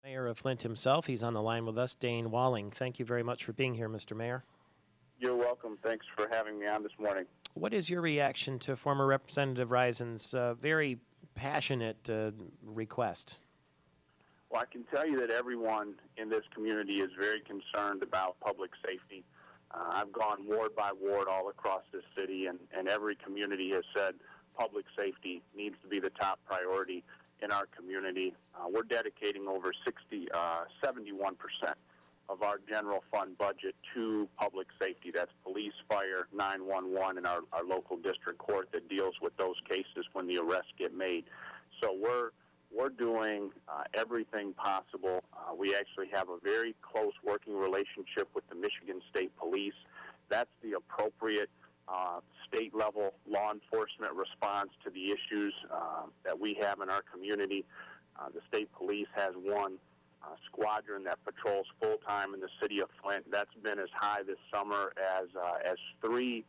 Mayor of Flint himself. He's on the line with us, Dayne Walling. Thank you very much for being here, Mr. Mayor. You're welcome. Thanks for having me on this morning. What is your reaction to former Representative Risen's very passionate request? Well, I can tell you that everyone in this community is very concerned about public safety. I've gone ward by ward all across this city, and every community has said public safety needs to be the top priority in our community. We're dedicating over 71% of our general fund budget to public safety. That's police, fire, 911, and our local district court that deals with those cases when the arrests get made. So we're doing everything possible. We actually have a very close working relationship with the Michigan State Police. That's the appropriate state-level law enforcement response to the issues that we have in our community. The state police has one squadron that patrols full-time in the city of Flint. That's been as high this summer as 3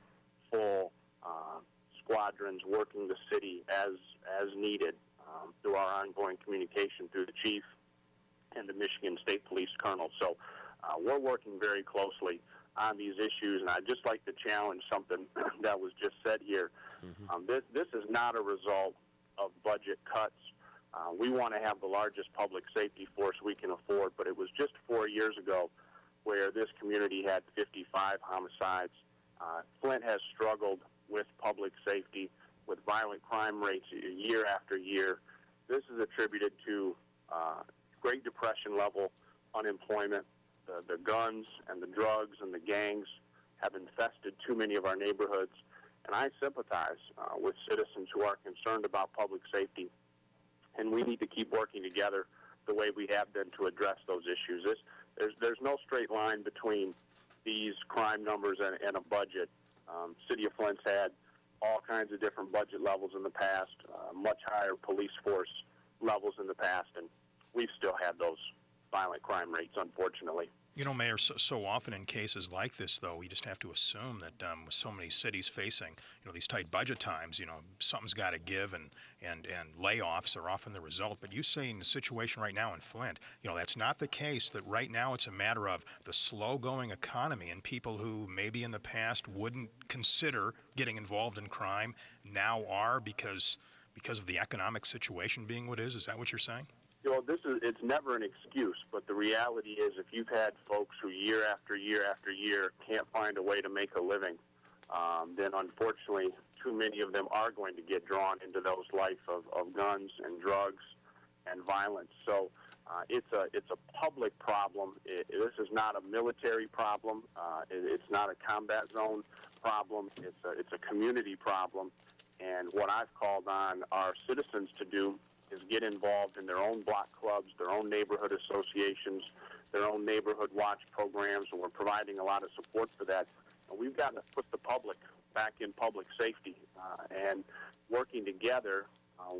full squadrons working the city as needed through our ongoing communication through the chief and the Michigan State Police colonel. So we're working very closely on these issues, and I'd just like to challenge something that was just said here. This is not a result of budget cuts. We want to have the largest public safety force we can afford, but it was just 4 years ago where this community had 55 homicides. Flint has struggled with public safety, with violent crime rates year after year. This is attributed to Great Depression level unemployment. The guns and the drugs and the gangs have infested too many of our neighborhoods, and I sympathize with citizens who are concerned about public safety. And we need to keep working together the way we have been to address those issues. There's no straight line between these crime numbers and a budget. City of Flint's had all kinds of different budget levels in the past, much higher police force levels in the past, and we've still had those violent crime rates, unfortunately. You know, Mayor, so often in cases like this, though, we just have to assume that with so many cities facing, these tight budget times, something's got to give, and layoffs are often the result. But you say in the situation right now in Flint, that's not the case, that right now it's a matter of the slow-going economy, and people who maybe in the past wouldn't consider getting involved in crime now are because of the economic situation being what it is. Is that what you're saying? Well, it's never an excuse, but the reality is if you've had folks who year after year after year can't find a way to make a living, then unfortunately too many of them are going to get drawn into those life of guns and drugs and violence. So it's a public problem. This is not a military problem. It's not a combat zone problem. It's a community problem. And what I've called on our citizens to do is get involved in their own block clubs, their own neighborhood associations, their own neighborhood watch programs, and we're providing a lot of support for that. And we've got to put the public back in public safety, and working together,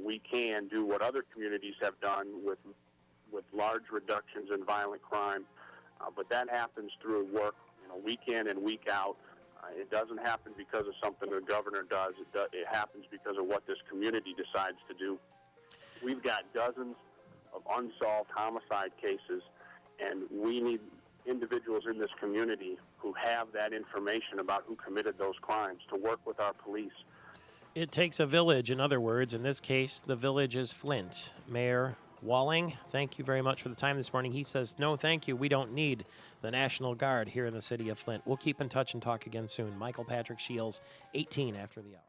we can do what other communities have done with large reductions in violent crime, but that happens through work, week in and week out. It doesn't happen because of something the governor does. It happens because of what this community decides to do. We've got dozens of unsolved homicide cases, and we need individuals in this community who have that information about who committed those crimes to work with our police. It takes a village, in other words. In this case, the village is Flint. Mayor Walling, thank you very much for the time this morning. He says, no, thank you. We don't need the National Guard here in the city of Flint. We'll keep in touch and talk again soon. Michael Patrick Shields, 18 after the hour.